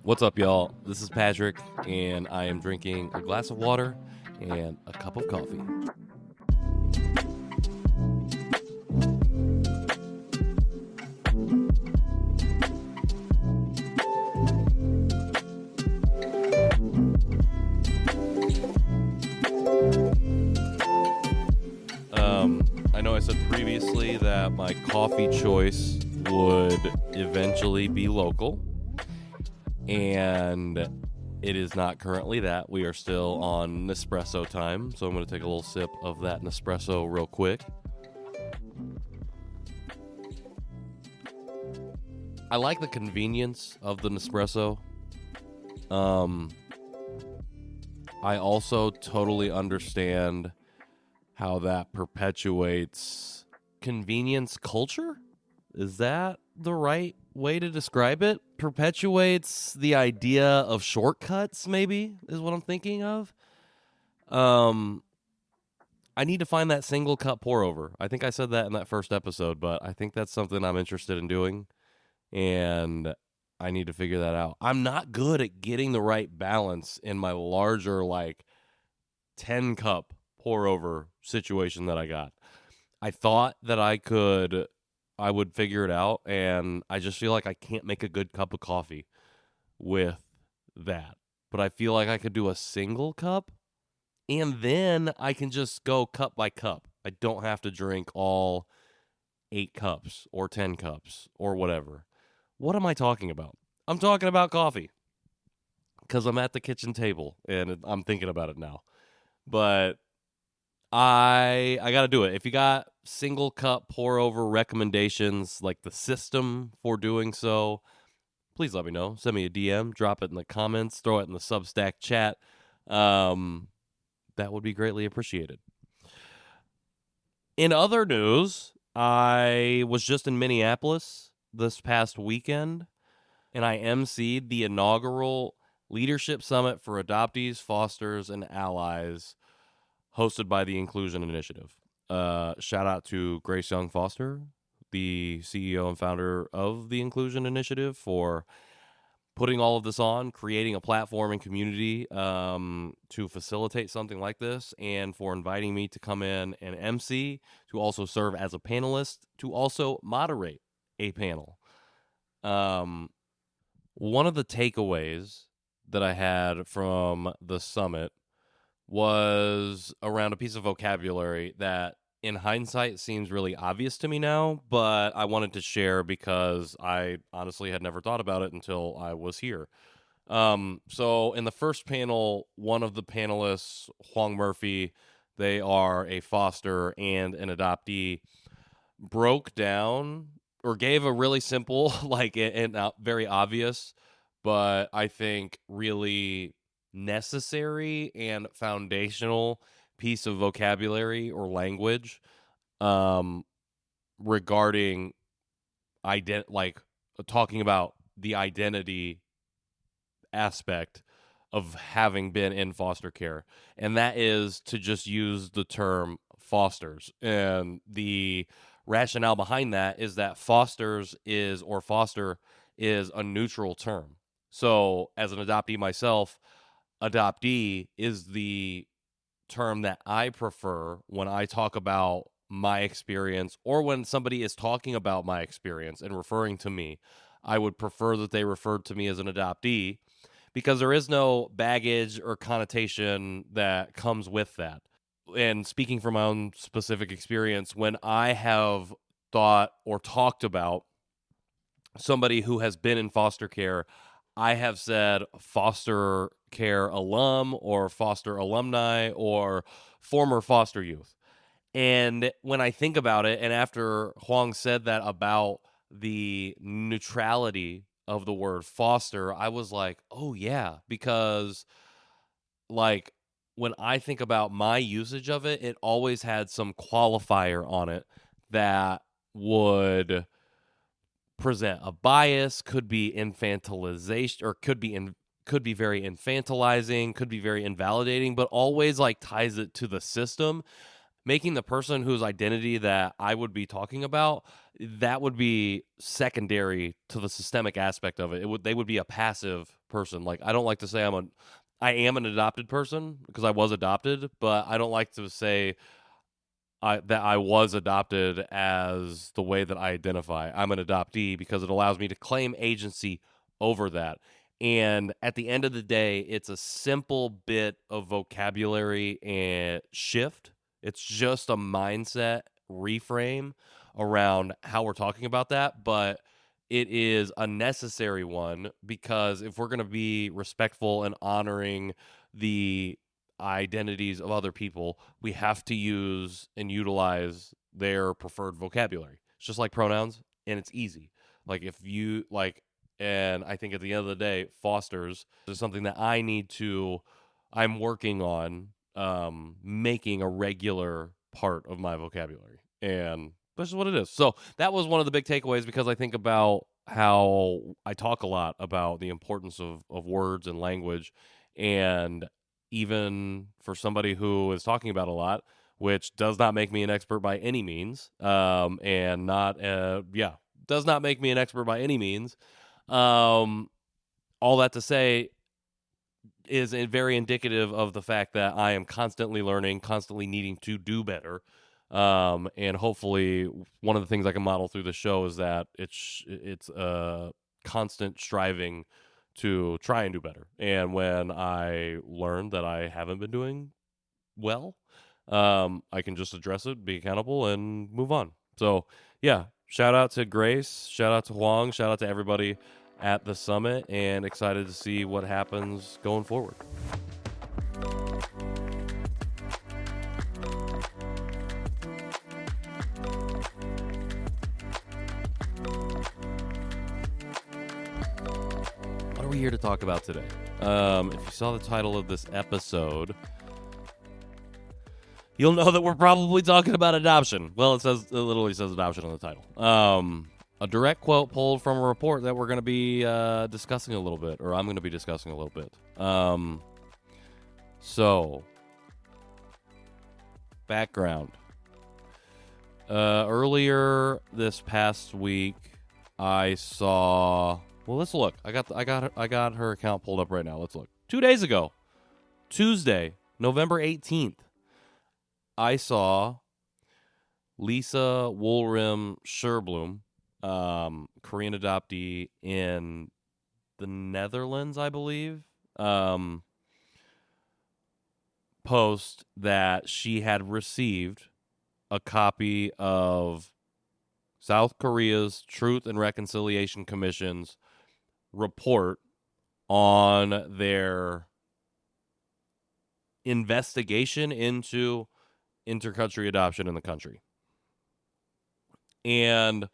What's up, y'all? This is Patrick, and I am drinking a glass of water and a cup of coffee. I know I said previously that my coffee choice would eventually be local, and it is not currently that. We are still on Nespresso time, so I'm going to take a little sip of that Nespresso real quick. I like the convenience of the Nespresso. I also totally understand how that perpetuates convenience culture. Is that the right way to describe it? Perpetuates the idea of shortcuts, maybe, is what I'm thinking of. I need to find that single cup pour over. I think I said that in that first episode, but I think that's something I'm interested in doing, and I need to figure that out. I'm not good at getting the right balance in my larger, 10 cup pour over situation that I got. I thought that I would figure it out, and I just feel like I can't make a good cup of coffee with that. But I feel like I could do a single cup, and then I can just go cup by cup. I don't have to drink all 8 cups or 10 cups or whatever. What am I talking about? I'm talking about coffee because I'm at the kitchen table, and I'm thinking about it now. But I got to do it. If you got single cup pour over recommendations, like the system for doing so, please let me know. Send me a DM, drop it in the comments, throw it in the Substack chat. That would be greatly appreciated. In other news, I was just in Minneapolis this past weekend, and I emceed the inaugural Leadership Summit for Adoptees, Fosters, and Allies, hosted by the Inclusion Initiative. Shout out to Grace Young Foster, the CEO and founder of the Inclusion Initiative, for putting all of this on, creating a platform and community to facilitate something like this, and for inviting me to come in and MC, to also serve as a panelist, to also moderate a panel. One of the takeaways that I had from the summit was around a piece of vocabulary that in hindsight seems really obvious to me now, but I wanted to share because I honestly had never thought about it until I was here. So in the first panel, one of the panelists, Huang Murphy, they are a foster and an adoptee, broke down or gave a really simple, and very obvious, but I think really necessary and foundational piece of vocabulary or language regarding talking about the identity aspect of having been in foster care, and that is to just use the term fosters. And the rationale behind that is that foster is a neutral term. So as an adoptee myself, adoptee is the term that I prefer when I talk about my experience, or when somebody is talking about my experience and referring to me. I would prefer that they referred to me as an adoptee, because there is no baggage or connotation that comes with that. And speaking from my own specific experience, when I have thought or talked about somebody who has been in foster care, I have said foster care alum or foster alumni or former foster youth. And when I think about it, and after Huang said that about the neutrality of the word foster, I was like, oh yeah, because when I think about my usage of it, it always had some qualifier on it that would present a bias, could be infantilization, or could be very infantilizing, could be very invalidating, but always ties it to the system, making the person whose identity that I would be talking about, that would be secondary to the systemic aspect of it. They would be a passive person. Like, I don't like to say I am an adopted person because I was adopted, but I don't like to say that I was adopted as the way that I identify. I'm an adoptee because it allows me to claim agency over that. And at the end of the day, it's a simple bit of vocabulary and shift. It's just a mindset reframe around how we're talking about that, but it is a necessary one because if we're going to be respectful and honoring the identities of other people, we have to use and utilize their preferred vocabulary. It's just like pronouns, and it's easy. Like if you like, and I think at the end of the day, Foster's is something that I'm working on making a regular part of my vocabulary. And this is what it is. So that was one of the big takeaways because I think about how I talk a lot about the importance of words and language. And even for somebody who is talking about a lot, which does not make me an expert by any means, and not, does not make me an expert by any means. All that to say is very indicative of the fact that I am constantly learning, constantly needing to do better. And hopefully one of the things I can model through the show is that it's a constant striving to try and do better. And when I learn that I haven't been doing well, I can just address it, be accountable, and move on. So, yeah, shout out to Grace, shout out to Huang, shout out to everybody at the summit, and excited to see what happens going forward. What are we here to talk about today? If you saw the title of this episode, you'll know that we're probably talking about adoption. Well, it literally says adoption on the title. A direct quote pulled from a report that we're going to be discussing a little bit, or I'm going to be discussing a little bit. So, background. Earlier this past week, I saw. Well, let's look. I got her account pulled up right now. Let's look. 2 days ago, Tuesday, November 18th, I saw Lisa Woolrim Sherblum, Korean adoptee in the Netherlands, I believe, post that she had received a copy of South Korea's Truth and Reconciliation Commission's report on their investigation into intercountry adoption in the country. And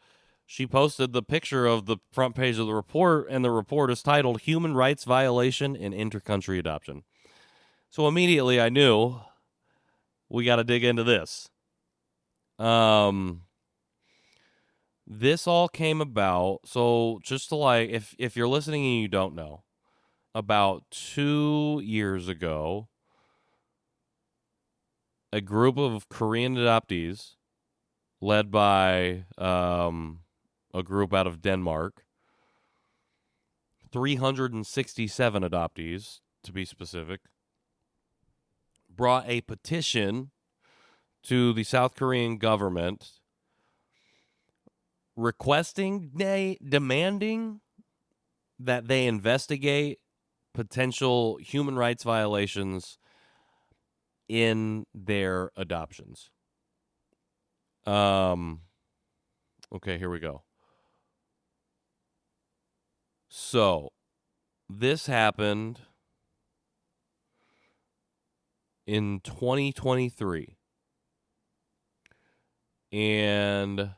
she posted the picture of the front page of the report, and the report is titled Human Rights Violation in Intercountry Adoption. So immediately I knew we got to dig into this. This all came about, so just to if you're listening and you don't know, about 2 years ago, a group of Korean adoptees led by a group out of Denmark, 367 adoptees to be specific, brought a petition to the South Korean government demanding that they investigate potential human rights violations in their adoptions. Okay, here we go. So, this happened in 2023. And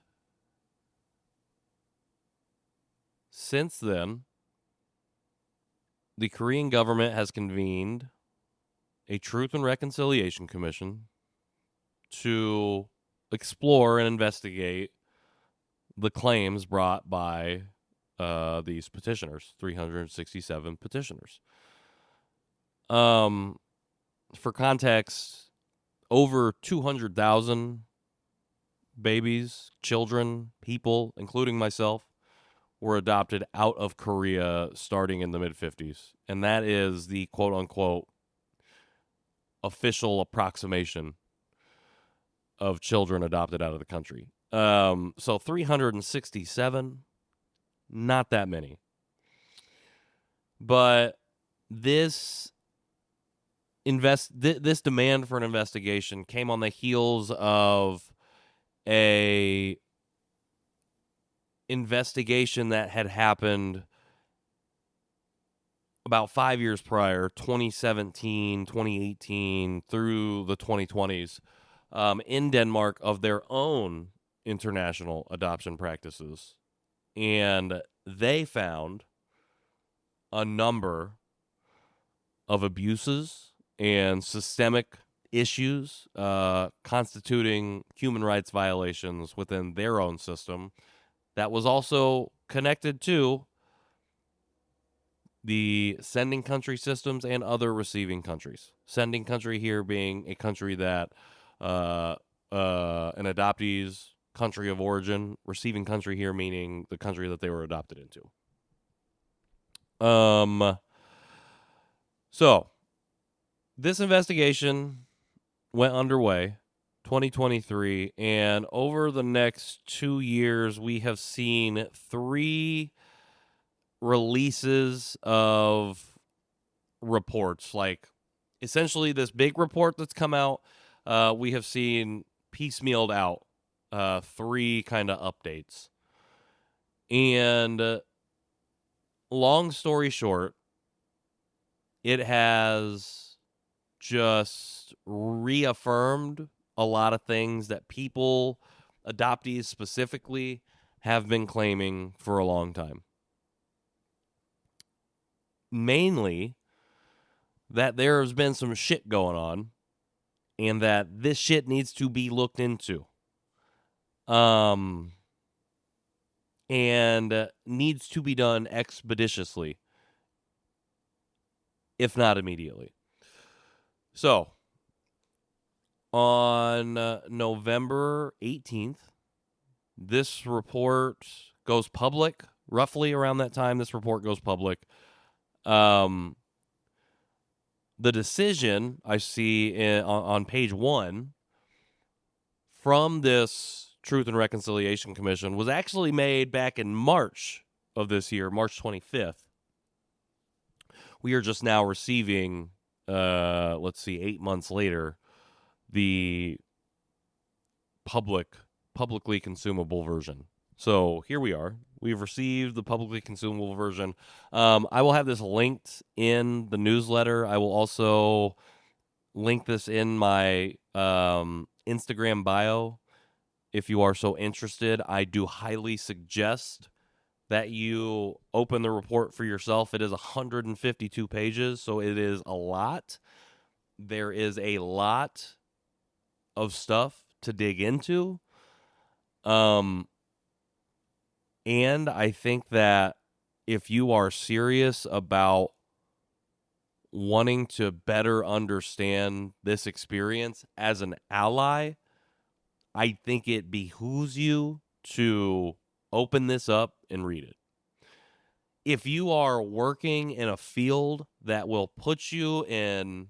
since then, the Korean government has convened a Truth and Reconciliation Commission to explore and investigate the claims brought by these petitioners, 367 petitioners. For context, over 200,000 babies, children, people, including myself, were adopted out of Korea starting in the mid-50s. And that is the quote-unquote official approximation of children adopted out of the country. So 367, not that many. But this this demand for an investigation came on the heels of a investigation that had happened about 5 years prior, 2017, 2018, through the 2020s, in Denmark, of their own international adoption practices. And they found a number of abuses and systemic issues constituting human rights violations within their own system that was also connected to the sending country systems and other receiving countries. Sending country here being a country that an adoptee's country of origin, receiving country here meaning the country that they were adopted into. So this investigation went underway 2023, and over the next 2 years we have seen 3 releases of reports. Like, essentially this big report that's come out, we have seen piecemealed out 3 kind of updates. And long story short, it has just reaffirmed a lot of things that people, adoptees specifically, have been claiming for a long time. Mainly that there has been some shit going on and that this shit needs to be looked into. And needs to be done expeditiously, if not immediately. So, on November 18th, this report goes public. Roughly around that time, this report goes public. The decision I see on page 1 from this Truth and Reconciliation Commission was actually made back in March of this year, March 25th. We are just now receiving, 8 months later, the publicly consumable version. So here we are. We've received the publicly consumable version. I will have this linked in the newsletter. I will also link this in my Instagram bio if you are so interested. I do highly suggest that you open the report for yourself. It is 152 pages, so it is a lot. There is a lot of stuff to dig into. And I think that if you are serious about wanting to better understand this experience as an ally, I think it behooves you to open this up and read it. If you are working in a field that will put you in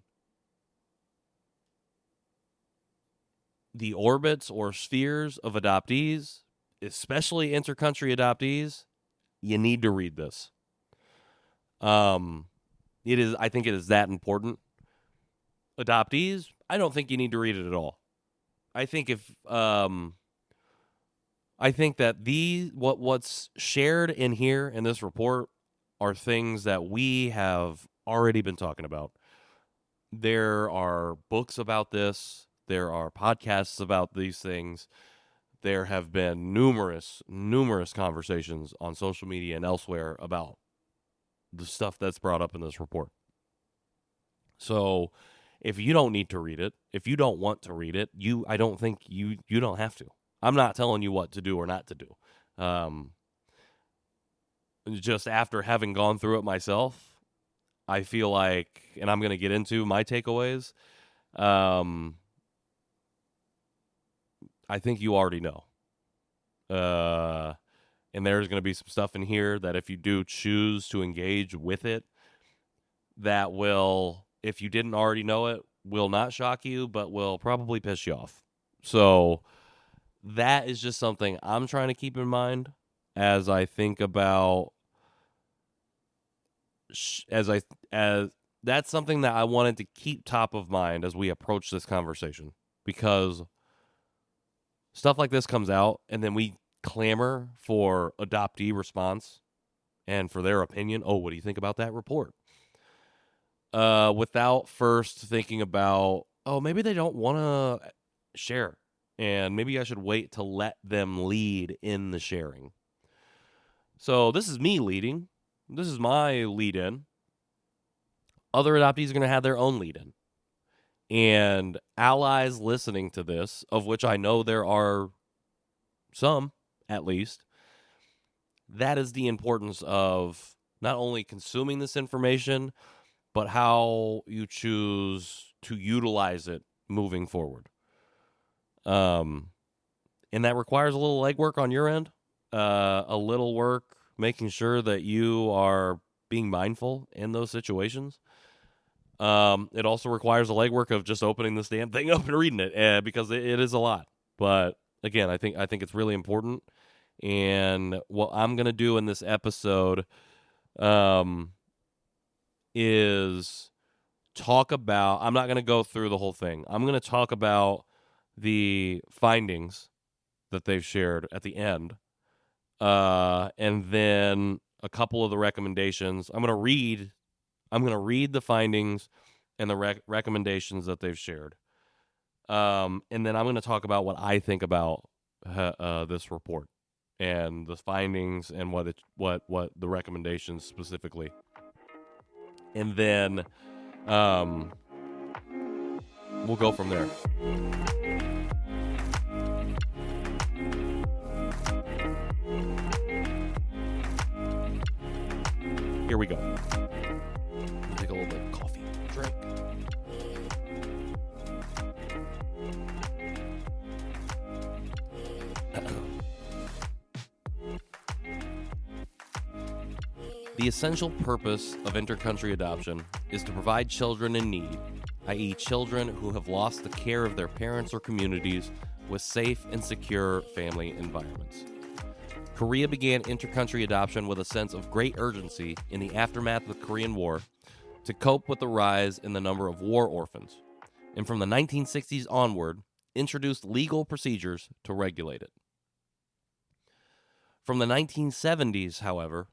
the orbits or spheres of adoptees, especially intercountry adoptees, you need to read this. I think it is that important. Adoptees, I don't think you need to read it at all. I think that what's shared in here in this report are things that we have already been talking about. There are books about this. There are podcasts about these things. There have been numerous conversations on social media and elsewhere about the stuff that's brought up in this report. So if you don't need to read it, if you don't want to read it, I don't think you don't have to. I'm not telling you what to do or not to do. Just after having gone through it myself, I feel like, and I'm going to get into my takeaways, I think you already know. And there's going to be some stuff in here that if you do choose to engage with it, that will, if you didn't already know it, will not shock you, but will probably piss you off. So that is just something I'm trying to keep in mind as I think about as that's something that I wanted to keep top of mind as we approach this conversation, because stuff like this comes out and then we clamor for adoptee response and for their opinion. Oh, what do you think about that report? Without first thinking about, oh, maybe they don't want to share, and maybe I should wait to let them lead in the sharing. So this is me leading. This is my lead in. Other adoptees are going to have their own lead in. And allies listening to this, of which I know there are some, at least, that is the importance of not only consuming this information, but how you choose to utilize it moving forward. And that requires a little legwork on your end, a little work making sure that you are being mindful in those situations. It also requires a legwork of just opening this damn thing up and reading it, because it is a lot. But again, I think it's really important. And what I'm gonna do in this episode, is talk about. I'm not gonna go through the whole thing. I'm gonna talk about the findings that they've shared at the end, and then a couple of the recommendations. I'm gonna read the findings and the recommendations that they've shared. And then I'm going to talk about what I think about this report and the findings and what the recommendations specifically. And then we'll go from there. Here we go. Take a little bit of coffee. Drink. The essential purpose of intercountry adoption is to provide children in need, i.e. children who have lost the care of their parents or communities, with safe and secure family environments. Korea began intercountry adoption with a sense of great urgency in the aftermath of the Korean War to cope with the rise in the number of war orphans, and from the 1960s onward, introduced legal procedures to regulate it. From the 1970s, however,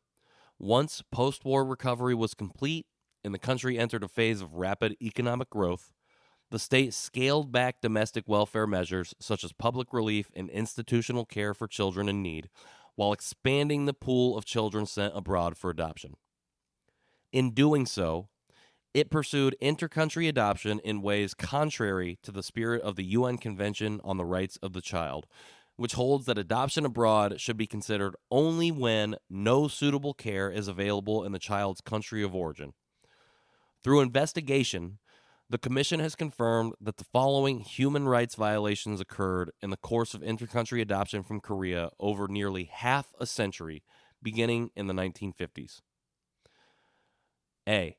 once post-war recovery was complete and the country entered a phase of rapid economic growth, the state scaled back domestic welfare measures such as public relief and institutional care for children in need, while expanding the pool of children sent abroad for adoption. In doing so, it pursued intercountry adoption in ways contrary to the spirit of the UN Convention on the Rights of the Child, which holds that adoption abroad should be considered only when no suitable care is available in the child's country of origin. Through investigation, the Commission has confirmed that the following human rights violations occurred in the course of intercountry adoption from Korea over nearly half a century, beginning in the 1950s. A.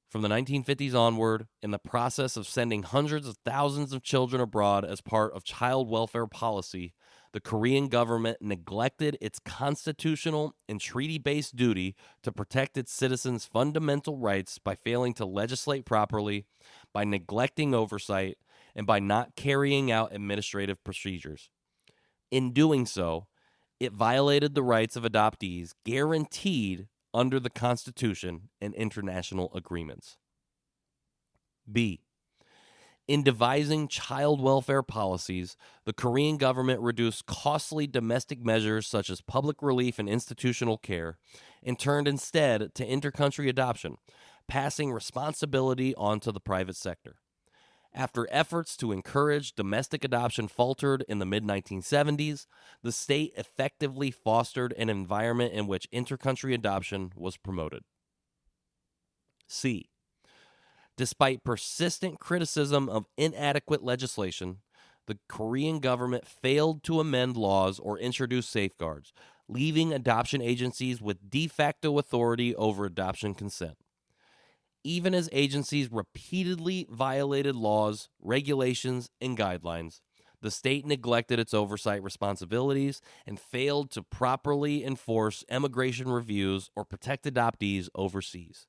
From the 1950s onward, in the process of sending hundreds of thousands of children abroad as part of child welfare policy, the Korean government neglected its constitutional and treaty-based duty to protect its citizens' fundamental rights by failing to legislate properly, by neglecting oversight, and by not carrying out administrative procedures. In doing so, it violated the rights of adoptees guaranteed under the Constitution and international agreements. B. In devising child welfare policies, the Korean government reduced costly domestic measures such as public relief and institutional care, and turned instead to intercountry adoption, passing responsibility onto the private sector. After efforts to encourage domestic adoption faltered in the mid-1970s, the state effectively fostered an environment in which intercountry adoption was promoted. C. Despite persistent criticism of inadequate legislation, the Korean government failed to amend laws or introduce safeguards, leaving adoption agencies with de facto authority over adoption consent. Even as agencies repeatedly violated laws, regulations, and guidelines, the state neglected its oversight responsibilities and failed to properly enforce immigration reviews or protect adoptees overseas.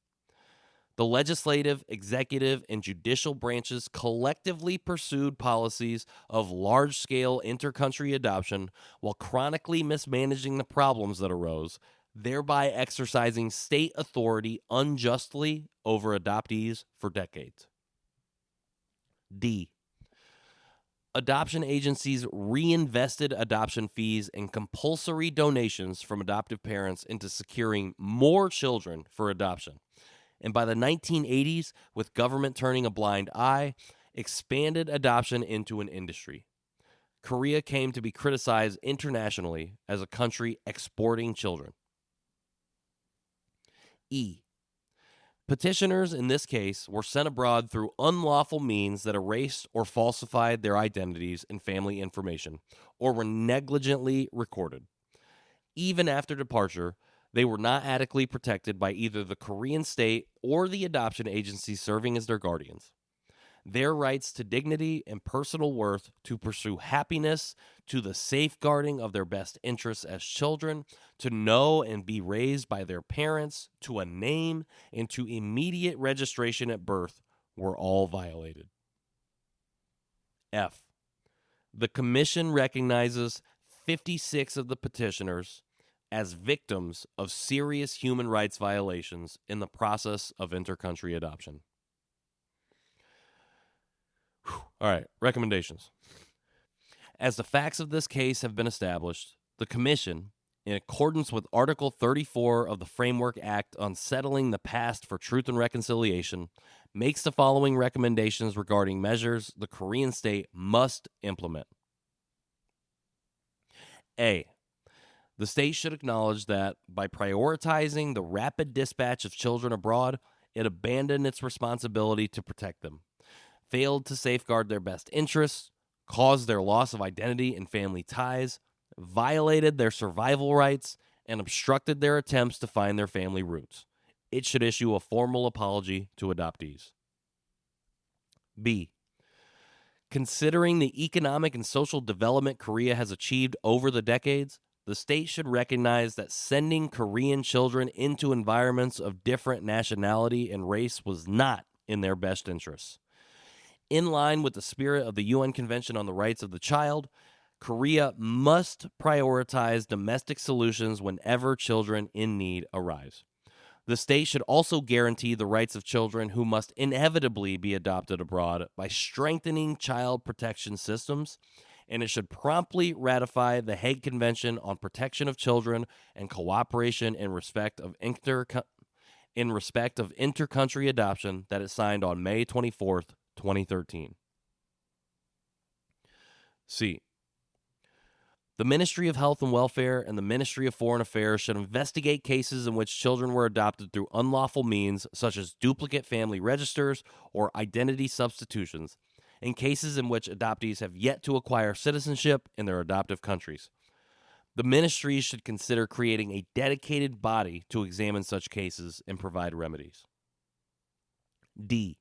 The legislative, executive, and judicial branches collectively pursued policies of large-scale intercountry adoption while chronically mismanaging the problems that arose, thereby exercising state authority unjustly over adoptees for decades. D. Adoption agencies reinvested adoption fees and compulsory donations from adoptive parents into securing more children for adoption. And by the 1980s, with government turning a blind eye, expanded adoption into an industry. Korea came to be criticized internationally as a country exporting children. E. Petitioners in this case were sent abroad through unlawful means that erased or falsified their identities and family information, or were negligently recorded. Even after departure, they were not adequately protected by either the Korean state or the adoption agency serving as their guardians. Their rights to dignity and personal worth, to pursue happiness, to the safeguarding of their best interests as children, to know and be raised by their parents, to a name, and to immediate registration at birth were all violated. F. The Commission recognizes 56 of the petitioners as victims of serious human rights violations in the process of intercountry adoption. All right, recommendations. As the facts of this case have been established, the Commission, in accordance with Article 34 of the Framework Act on Settling the Past for Truth and Reconciliation, makes the following recommendations regarding measures the Korean state must implement. A. The state should acknowledge that by prioritizing the rapid dispatch of children abroad, it abandoned its responsibility to protect them, failed to safeguard their best interests, caused their loss of identity and family ties, violated their survival rights, and obstructed their attempts to find their family roots. It should issue a formal apology to adoptees. B. Considering the economic and social development Korea has achieved over the decades, the state should recognize that sending Korean children into environments of different nationality and race was not in their best interests. In line with the spirit of the UN Convention on the Rights of the Child, Korea must prioritize domestic solutions whenever children in need arise. The state should also guarantee the rights of children who must inevitably be adopted abroad by strengthening child protection systems, and it should promptly ratify the Hague Convention on Protection of Children and Cooperation in respect of intercountry adoption that it signed on May 24th, 2013. C. The Ministry of Health and Welfare and the Ministry of Foreign Affairs should investigate cases in which children were adopted through unlawful means, such as duplicate family registers or identity substitutions, and cases in which adoptees have yet to acquire citizenship in their adoptive countries. The ministries should consider creating a dedicated body to examine such cases and provide remedies. D.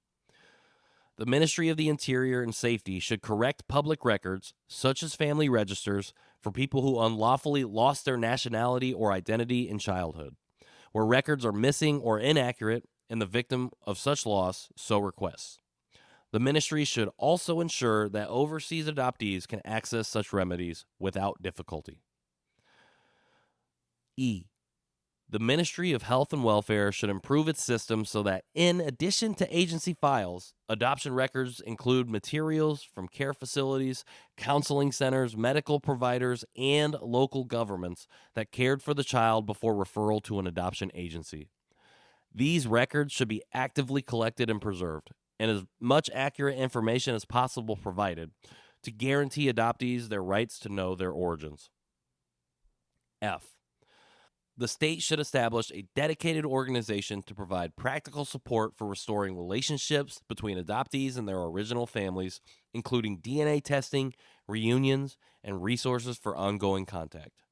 The Ministry of the Interior and Safety should correct public records, such as family registers, for people who unlawfully lost their nationality or identity in childhood, where records are missing or inaccurate and the victim of such loss so requests. The ministry should also ensure that overseas adoptees can access such remedies without difficulty. E. The Ministry of Health and Welfare should improve its system so that, in addition to agency files, adoption records include materials from care facilities, counseling centers, medical providers, and local governments that cared for the child before referral to an adoption agency. These records should be actively collected and preserved, and as much accurate information as possible provided to guarantee adoptees their rights to know their origins. F. The state should establish a dedicated organization to provide practical support for restoring relationships between adoptees and their original families, including DNA testing, reunions, and resources for ongoing contact.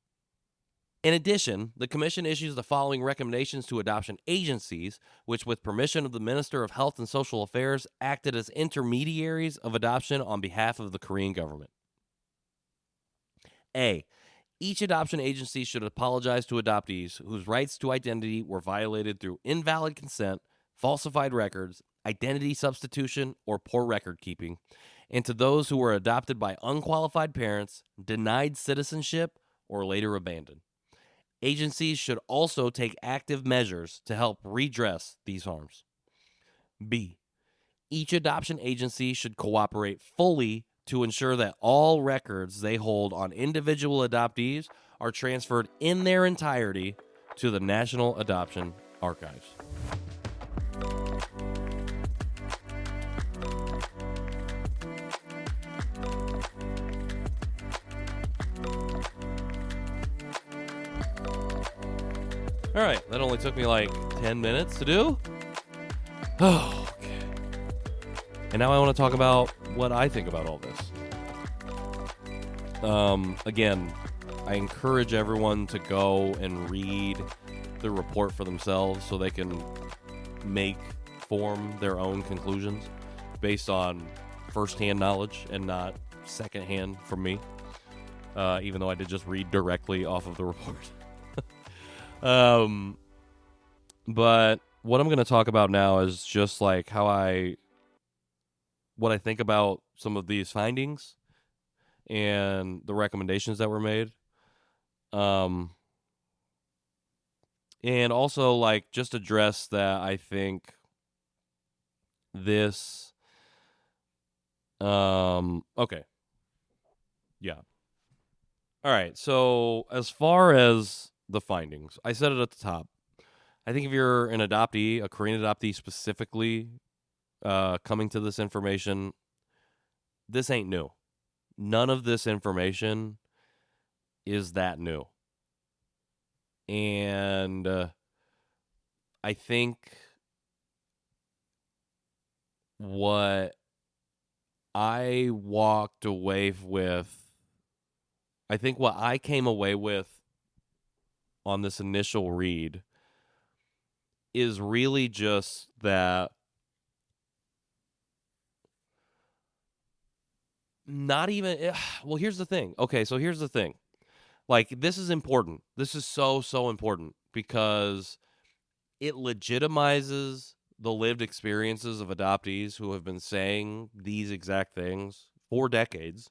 In addition, the Commission issues the following recommendations to adoption agencies, which, with permission of the Minister of Health and Social Affairs, acted as intermediaries of adoption on behalf of the Korean government. A. Each adoption agency should apologize to adoptees whose rights to identity were violated through invalid consent, falsified records, identity substitution, or poor record keeping, and to those who were adopted by unqualified parents, denied citizenship, or later abandoned. Agencies should also take active measures to help redress these harms. B. Each adoption agency should cooperate fully to ensure that all records they hold on individual adoptees are transferred in their entirety to the National Adoption Archives. All right, that only took me like 10 minutes to do. Oh, okay. And now I want to talk about what I think about all this. Again, I encourage everyone to go and read the report for themselves so they can form their own conclusions based on firsthand knowledge and not secondhand from me, even though I did just read directly off of the report. But what I'm going to talk about now is just like what I think about some of these findings and the recommendations that were made. And also like just address that I think this, okay. Yeah. All right. So as far as the findings, I said it at the top. I think if you're an adoptee, a Korean adoptee specifically, coming to this information, this ain't new. None of this information is that new. And I think what I walked away with, I think what I came away with on this initial read is really just that not even, well, here's the thing. Okay, so here's the thing. Like, this is important. This is so, so important because it legitimizes the lived experiences of adoptees who have been saying these exact things for decades,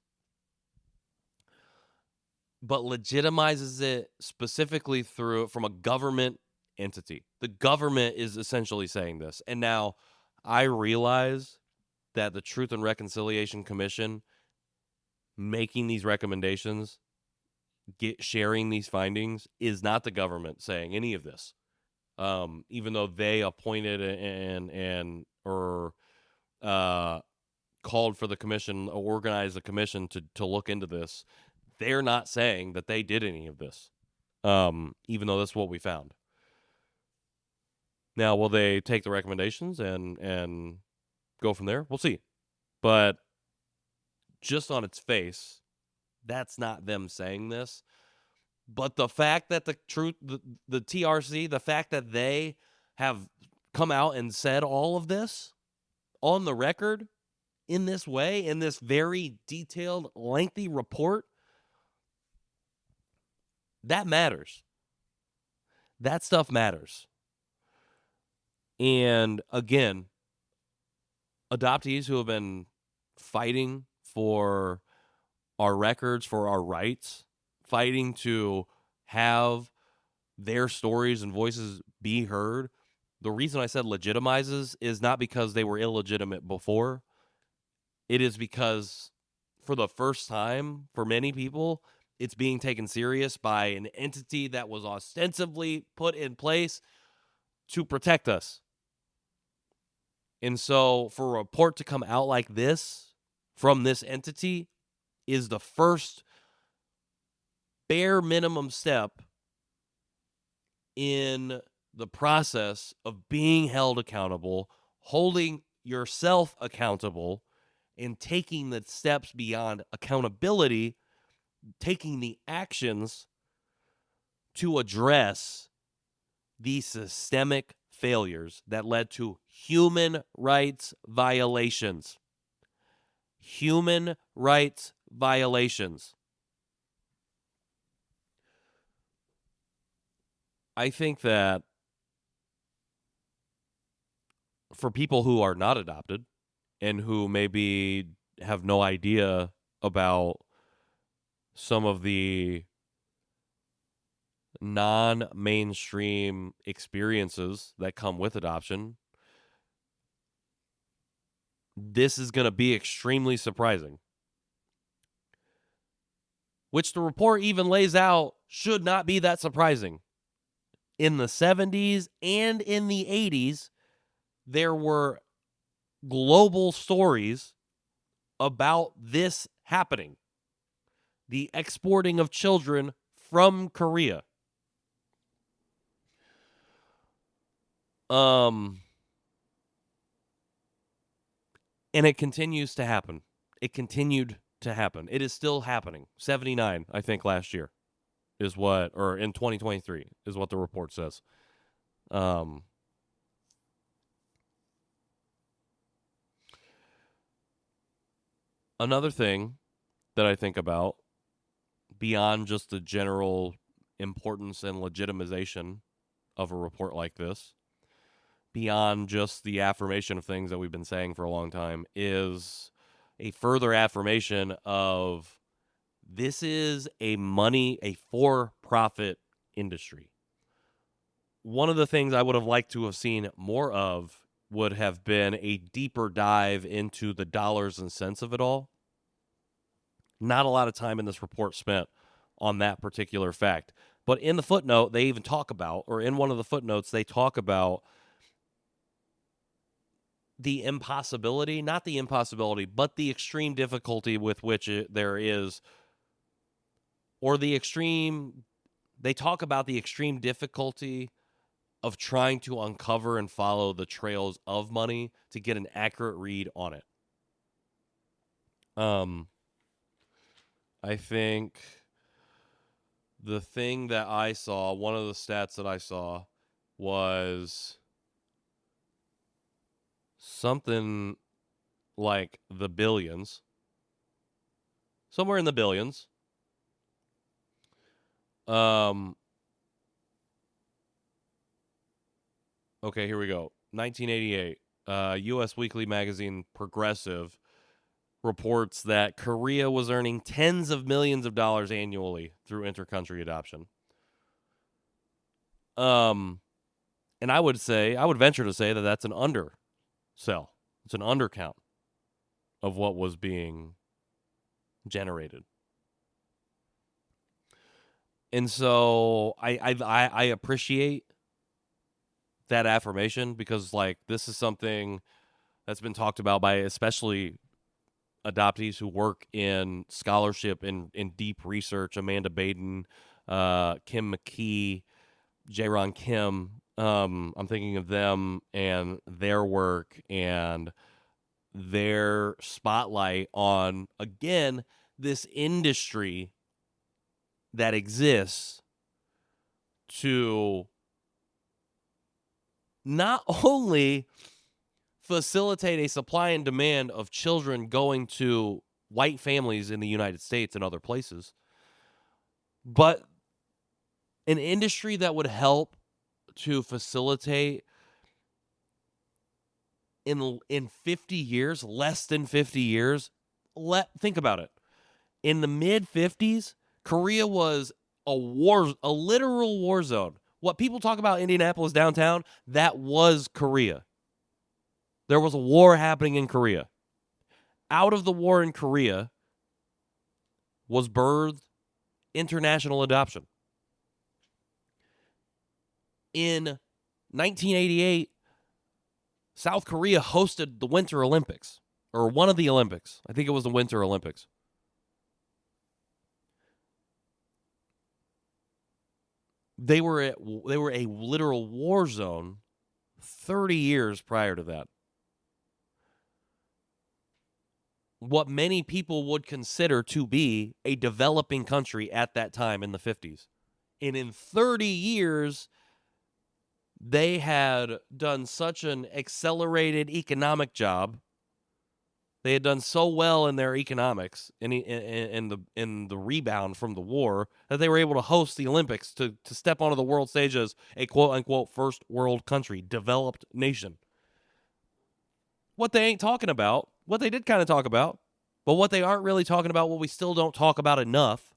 but legitimizes it specifically from a government entity. The government is essentially saying this. And now I realize that the Truth and Reconciliation Commission making these recommendations, sharing these findings, is not the government saying any of this. Even though they appointed or called for the commission, organized the commission to look into this, they're not saying that they did any of this. Even though that's what we found. Now, will they take the recommendations and go from there? We'll see. But just on its face, that's not them saying this. But the fact that the TRC, the fact that they have come out and said all of this on the record in this way, in this very detailed, lengthy report, that matters. That stuff matters. And again, adoptees who have been fighting for our records, for our rights, fighting to have their stories and voices be heard. The reason I said legitimizes is not because they were illegitimate before. It is because for the first time, for many people, it's being taken serious by an entity that was ostensibly put in place to protect us. And so for a report to come out like this from this entity is the first bare minimum step in the process of being held accountable, holding yourself accountable, and taking the steps beyond accountability, taking the actions to address these systemic failures that led to human rights violations. Human rights violations. I think that for people who are not adopted and who maybe have no idea about some of the non-mainstream experiences that come with adoption, this is going to be extremely surprising. Which the report even lays out should not be that surprising. In the 70s and in the 80s, there were global stories about this happening. The exporting of children from Korea. And it continues to happen. It continued to happen. It is still happening. 79, I think, last year is what, or in 2023 is what the report says. Another thing that I think about, beyond just the general importance and legitimization of a report like this, beyond just the affirmation of things that we've been saying for a long time, is a further affirmation of this is a for-profit industry. One of the things I would have liked to have seen more of would have been a deeper dive into the dollars and cents of it all. Not a lot of time in this report spent on that particular fact. But in the footnote, they even talk about, or in one of the footnotes, they talk about the impossibility, not the impossibility, but the extreme difficulty with which there is, or the extreme, they talk about the extreme difficulty of trying to uncover and follow the trails of money to get an accurate read on it. I think the thing that I saw, one of the stats that I saw was something like the billions. Somewhere in the billions. Okay, here we go. 1988, U.S. weekly magazine Progressive reports that Korea was earning tens of millions of dollars annually through intercountry adoption. And I would venture to say that that's an undersell. It's an undercount of what was being generated. And so I appreciate that affirmation, because like this is something that's been talked about by especially adoptees who work in scholarship and in deep research. Amanda Baden, Kim McKee, Jaeron Kim. I'm thinking of them and their work and their spotlight on, again, this industry that exists to not only facilitate a supply and demand of children going to white families in the United States and other places, but an industry that would help to facilitate in 50 years, less than 50 years. Think about it. In the mid 50s, Korea was a literal war zone. What people talk about Indianapolis downtown, that was Korea. There was a war happening in Korea. Out of the war in Korea was birthed international adoption. In 1988, South Korea hosted the Winter Olympics, or one of the Olympics. I think it was the Winter Olympics. They were a literal war zone 30 years prior to that. What many people would consider to be a developing country at that time in the 50s And in 30 years, they had done such an accelerated economic job. They had done so well in their economics in the rebound from the war that they were able to host the Olympics to step onto the world stage as a quote-unquote first world country, developed nation. What they ain't talking about, what they did kind of talk about, but what they aren't really talking about, what we still don't talk about enough,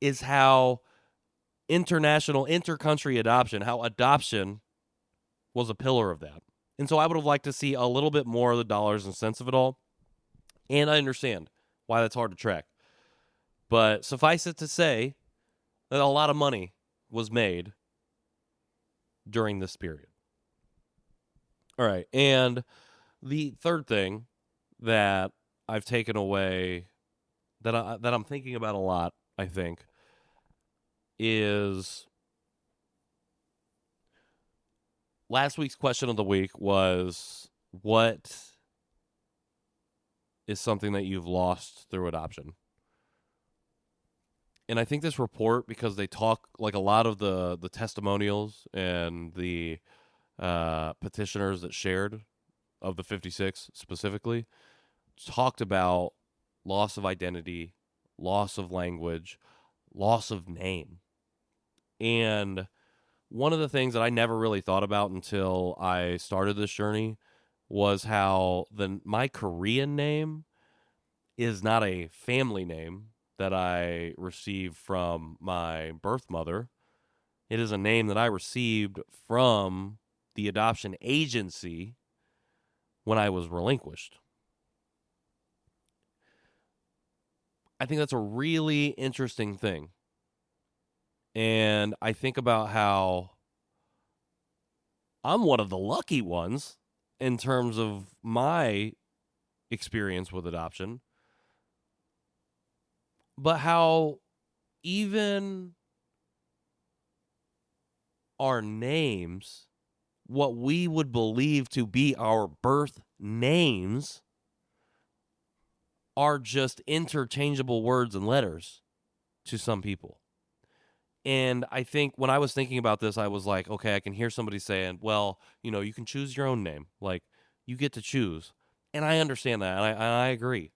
is how intercountry adoption, how adoption was a pillar of that. And so I would have liked to see a little bit more of the dollars and cents of it all. And I understand why that's hard to track. But suffice it to say that a lot of money was made during this period. All right. And the third thing that I've taken away that I'm thinking about a lot, I think, is last week's question of the week was, what is something that you've lost through adoption? And I think this report, because they talk, like a lot of the testimonials and the petitioners that shared, of the 56 specifically, talked about loss of identity, loss of language, loss of name. And one of the things that I never really thought about until I started this journey was how my Korean name is not a family name that I received from my birth mother. It is a name that I received from the adoption agency when I was relinquished. I think that's a really interesting thing. And I think about how I'm one of the lucky ones in terms of my experience with adoption, but how even our names, what we would believe to be our birth names, are just interchangeable words and letters to some people. And I think when I was thinking about this, I was like, okay, I can hear somebody saying, well, you can choose your own name. Like, you get to choose. And I understand that, and I agree.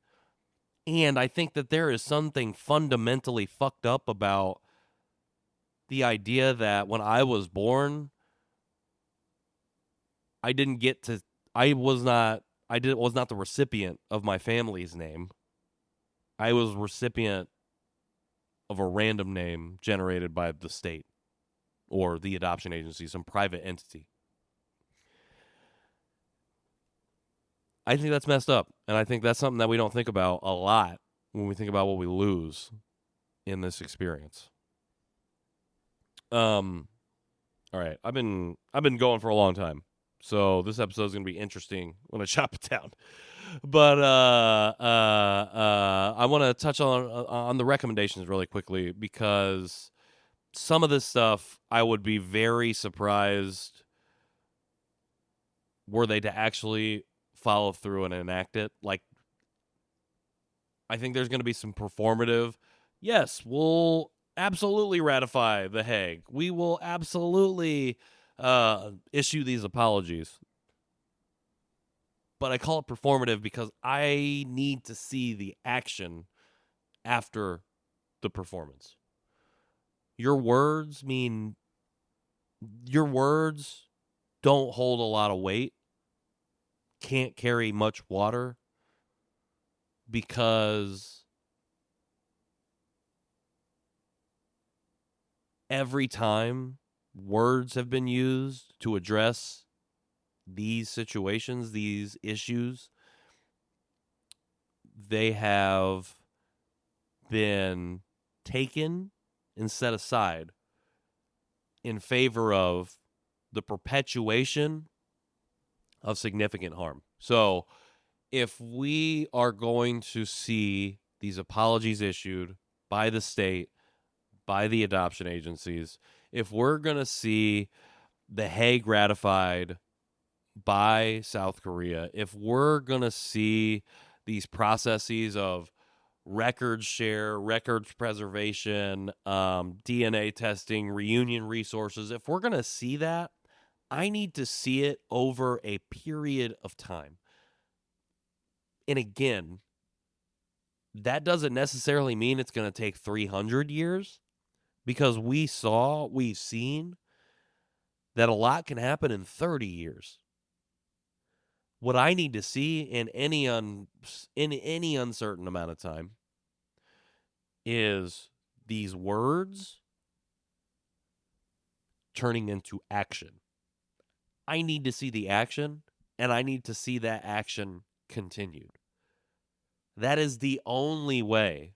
And I think that there is something fundamentally fucked up about the idea that when I was born, I was not the recipient of my family's name. I was recipient of a random name generated by the state or the adoption agency, some private entity. I think that's messed up. And I think that's something that we don't think about a lot when we think about what we lose in this experience. All right. I've been going for a long time, so this episode is going to be interesting when I chop it down. But I want to touch on the recommendations really quickly, because some of this stuff I would be very surprised were they to actually follow through and enact it. Like, I think there's going to be some performative. Yes, we'll absolutely ratify the Hague. We will absolutely issue these apologies. But I call it performative because I need to see the action after the performance. Your words don't hold a lot of weight, can't carry much water, because every time words have been used to address these situations, these issues, they have been taken and set aside in favor of the perpetuation of significant harm. So if we are going to see these apologies issued by the state, by the adoption agencies, if we're going to see the Hague ratified by South Korea, if we're going to see these processes of records share, records preservation, DNA testing, reunion resources, if we're going to see that, I need to see it over a period of time. And again, that doesn't necessarily mean it's going to take 300 years, because we've seen that a lot can happen in 30 years. What I need to see in any uncertain amount of time is these words turning into action. I need to see the action, and I need to see that action continued. That is the only way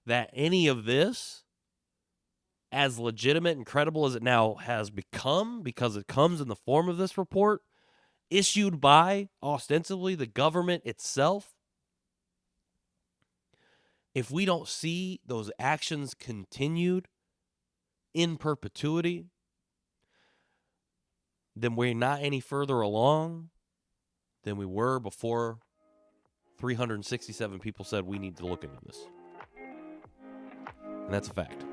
that any of this, as legitimate and credible as it now has become, because it comes in the form of this report, issued by, ostensibly, the government itself, if we don't see those actions continued in perpetuity, then we're not any further along than we were before 367 people said we need to look into this. And that's a fact.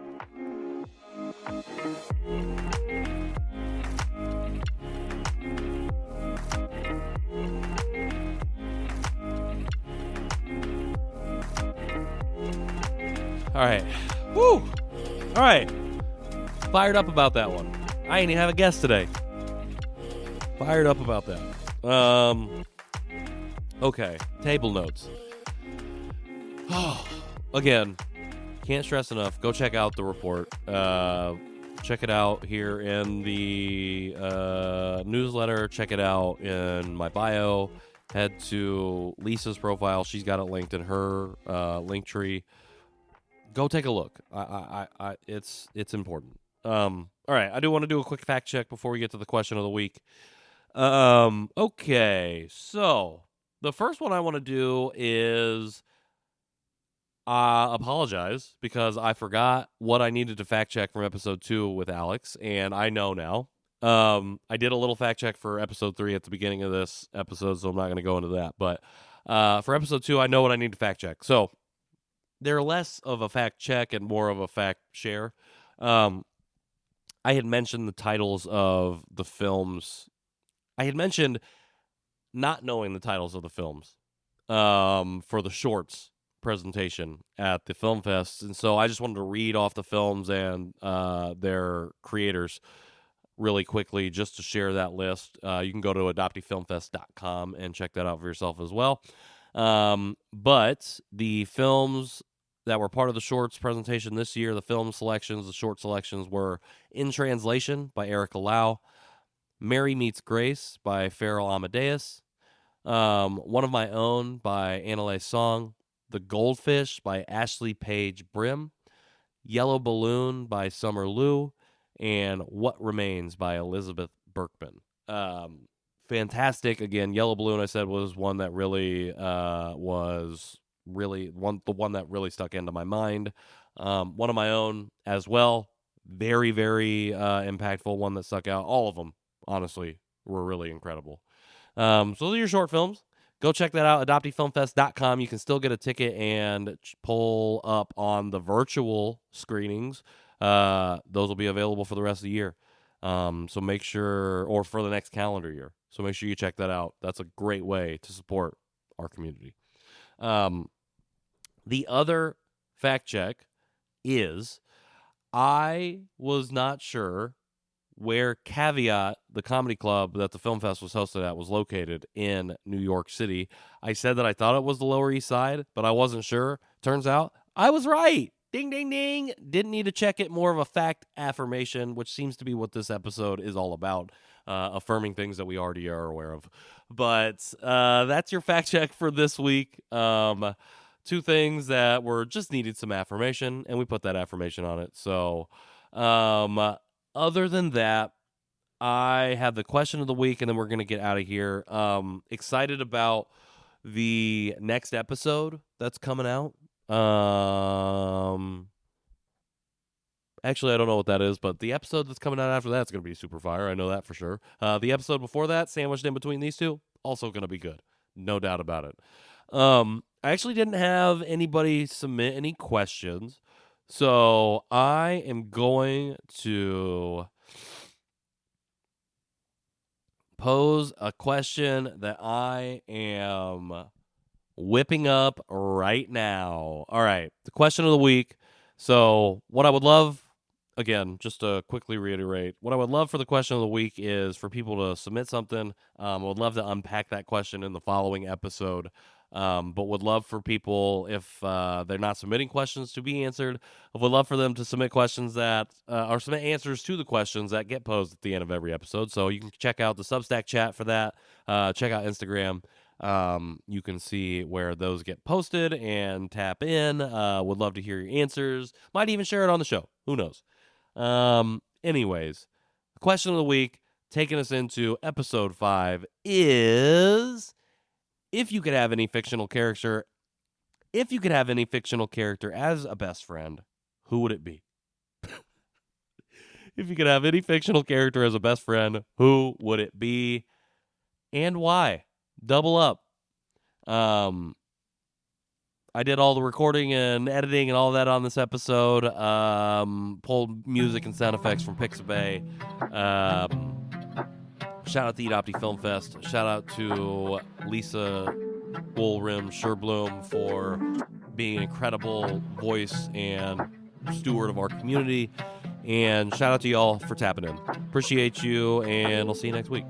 All right. Woo! All right. Fired up about that one. I ain't even have a guest today. Fired up about that. Okay. Table notes. Again, can't stress enough. Go check out the report. Check it out here in the newsletter. Check it out in my bio. Head to Lisa's profile. She's got it linked in her link tree. Go take a look. It's important. All right, I do want to do a quick fact check before we get to the question of the week. Okay, so the first one I want to do is apologize, because I forgot what I needed to fact check from episode 2 with Alex, and I know now. I did a little fact check for episode 3 at the beginning of this episode, so I'm not going to go into that. But for episode 2, I know what I need to fact check. So they're less of a fact check and more of a fact share. I had mentioned the titles of the films. I had mentioned not knowing the titles of the films for the shorts presentation at the film fest, and so I just wanted to read off the films and their creators really quickly just to share that list. You can go to adopteefilmfest.com and check that out for yourself as well. But the films that were part of the shorts presentation this year, the film selections, the short selections were In Translation by Erica Lau, Mary Meets Grace by Farrell Amadeus, One of My Own by Annalise Song, The Goldfish by Ashley Page Brim, Yellow Balloon by Summer Liu, and What Remains by Elizabeth Berkman. Fantastic. Again, Yellow Balloon, I said, was one that really was really the one that really stuck into my mind. One of My Own as well. Very, very impactful one that stuck out. All of them, honestly, were really incredible. So those are your short films. Go check that out, adopteefilmfest.com. You can still get a ticket and pull up on the virtual screenings. Those will be available for the rest of the year. So make sure, or for the next calendar year. So make sure you check that out. That's a great way to support our community. The other fact check is I was not sure where Caveat, the comedy club that the film fest was hosted at, was located in New York City. I said that I thought it was the Lower East Side, but I wasn't sure. Turns out I was right. Ding, ding, ding. Didn't need to check it. More of a fact affirmation, which seems to be what this episode is all about, affirming things that we already are aware of. But that's your fact check for this week. Two things that were just needed some affirmation, and we put that affirmation on it. So other than that, I have the question of the week, and then we're going to get out of here. Excited about the next episode that's coming out. Actually, I don't know what that is, but the episode that's coming out after that is going to be super fire. I know that for sure. The episode before that, sandwiched in between these two, also going to be good. No doubt about it. All I actually didn't have anybody submit any questions, so I am going to pose a question that I am whipping up right now. All right, the question of the week. So, what I would love, again, just to quickly reiterate, what I would love for the question of the week is for people to submit something. I would love to unpack that question in the following episode. But would love for people, if they're not submitting questions to be answered, would love for them to submit questions that or submit answers to the questions that get posed at the end of every episode. So you can check out the Substack chat for that. Check out Instagram. You can see where those get posted and tap in. Would love to hear your answers. Might even share it on the show. Who knows? Anyways, the question of the week, taking us into episode 5, is if you could have any fictional character as a best friend, who would it be? If you could have any fictional character as a best friend, who would it be and why? Double up. I did all the recording and editing and all that on this episode. Pulled music and sound effects from Pixabay. Shout out to Eat Opti Film Fest. Shout out to Lisa Woolrim Sherblum for being an incredible voice and steward of our community. And shout out to y'all for tapping in. Appreciate you, and I'll see you next week.